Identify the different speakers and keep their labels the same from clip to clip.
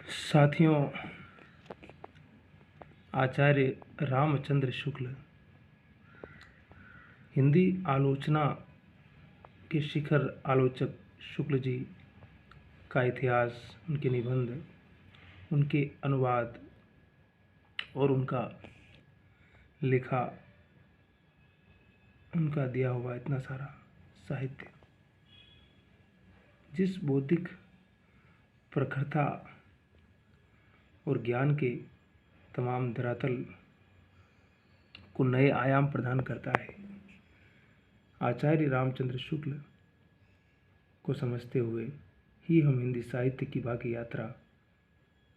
Speaker 1: साथियों, आचार्य रामचंद्र शुक्ल हिंदी आलोचना के शिखर आलोचक शुक्ल जी का इतिहास, उनके निबंध, उनके अनुवाद और उनका लिखा, उनका दिया हुआ इतना सारा साहित्य, जिस बौद्धिक प्रखरता और ज्ञान के तमाम धरातल को नए आयाम प्रदान करता है। आचार्य रामचंद्र शुक्ल को समझते हुए ही हम हिंदी साहित्य की भाग्य यात्रा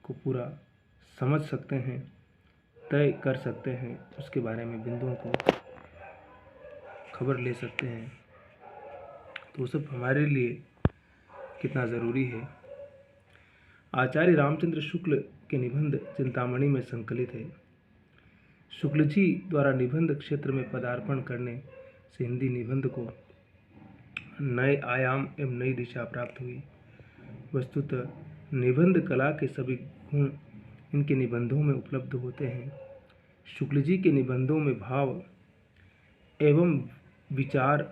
Speaker 1: को पूरा समझ सकते हैं, तय कर सकते हैं, उसके बारे में बिंदुओं को खबर ले सकते हैं। तो सब हमारे लिए कितना ज़रूरी है। आचार्य रामचंद्र शुक्ल के निबंध चिंतामणि में संकलित है। शुक्ल जी द्वारा निबंध क्षेत्र में पदार्पण करने से हिंदी निबंध को नए आयाम एवं नई दिशा प्राप्त हुई। वस्तुतः निबंध कला के सभी गुण इनके निबंधों में उपलब्ध होते हैं। शुक्ल जी के निबंधों में भाव एवं विचार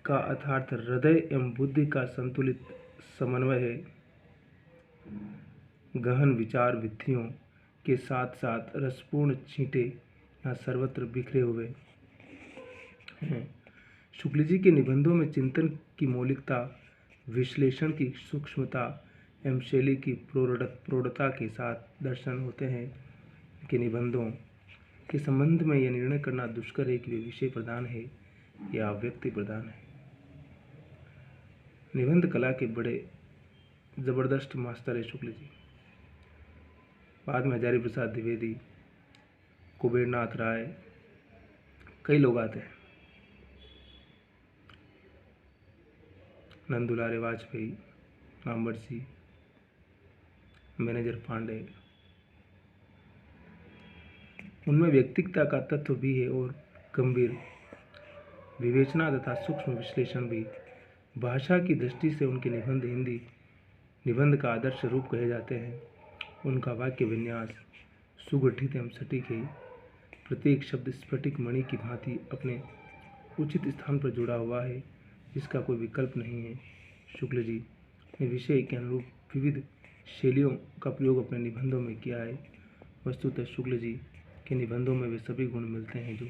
Speaker 1: का अर्थात हृदय एवं बुद्धि का संतुलित समन्वय है। गहन विचार विधियों के साथ साथ रसपूर्ण छींटे यहाँ सर्वत्र बिखरे हुए हैं। शुक्ल जी के निबंधों में चिंतन की मौलिकता, विश्लेषण की सूक्ष्मता एवं शैली की प्रौढ़ता के साथ दर्शन होते हैं। के निबंधों के संबंध में यह निर्णय करना दुष्कर है कि वे विषय प्रधान है या व्यक्ति प्रधान है। निबंध कला के बड़े जबरदस्त मास्टर है शुक्ल जी। बाद में हजारी प्रसाद द्विवेदी, कुबेरनाथ राय, कई लोग आते हैं। नंदुलारे वाजपेयी, नामवरसी, मैनेजर पांडे, उनमें व्यक्तिगता का तत्व भी है और गंभीर विवेचना तथा सूक्ष्म विश्लेषण भी। भाषा की दृष्टि से उनके निबंध हिंदी निबंध का आदर्श रूप कहे जाते हैं। उनका वाक्य विन्यास सुगठित एवं सटीक है। प्रत्येक शब्द स्फटिक मणि की भांति अपने उचित स्थान पर जुड़ा हुआ है, जिसका कोई विकल्प नहीं है। शुक्ल जी ने विषय के अनुरूप विविध शैलियों का प्रयोग अपने निबंधों में किया है। वस्तुतः शुक्ल जी के निबंधों में वे सभी गुण मिलते हैं जो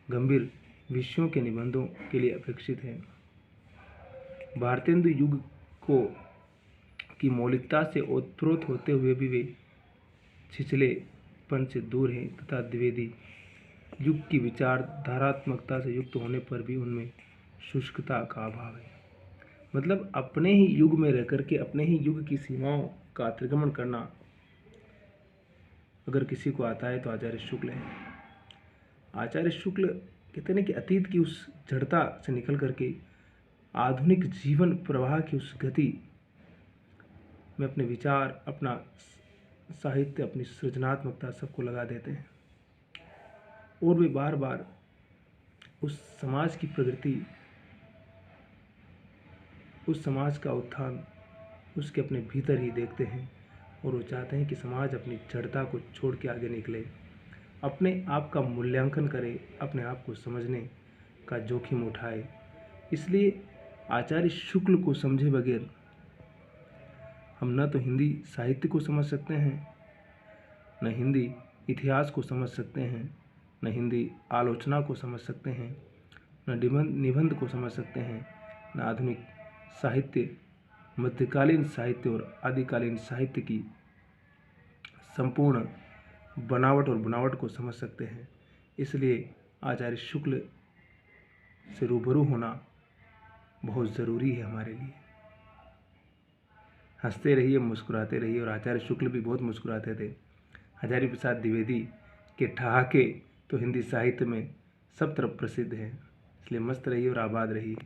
Speaker 1: गंभीर विषयों के निबंधों के लिए अपेक्षित हैं। भारतेंदु युग को की मौलिकता से ओतप्रोत होते हुए भी वे छिछलेपन से दूर हैं तथा द्विवेदी युग की विचारधारात्मकता से युक्त होने पर भी उनमें शुष्कता का अभाव है। मतलब अपने ही युग में रह करके अपने ही युग की सीमाओं का अतिक्रमण करना अगर किसी को आता है तो आचार्य शुक्ल है। आचार्य शुक्ल कहते हैं कि अतीत की उस जड़ता से निकल करके आधुनिक जीवन प्रवाह की उस गति में अपने विचार, अपना साहित्य, अपनी सृजनात्मकता सबको लगा देते हैं और वे बार बार उस समाज की प्रगति, उस समाज का उत्थान उसके अपने भीतर ही देखते हैं और वो चाहते हैं कि समाज अपनी जड़ता को छोड़ के आगे निकले, अपने आप का मूल्यांकन करे, अपने आप को समझने का जोखिम उठाए। इसलिए आचार्य शुक्ल को समझे बगैर हम न तो हिंदी साहित्य को समझ सकते हैं, न हिंदी इतिहास को समझ सकते हैं, न हिंदी आलोचना को समझ सकते हैं, न निबंध को समझ सकते हैं, न आधुनिक साहित्य, मध्यकालीन साहित्य और आदिकालीन साहित्य की संपूर्ण बनावट और बनावट को समझ सकते हैं। इसलिए आचार्य शुक्ल से रूबरू होना बहुत ज़रूरी है हमारे लिए। हंसते रहिए, मुस्कुराते रहिए। और आचार्य शुक्ल भी बहुत मुस्कुराते थे। हजारी प्रसाद द्विवेदी के ठहाके तो हिंदी साहित्य में सब तरफ प्रसिद्ध हैं। इसलिए मस्त रहिए और आबाद रहिए।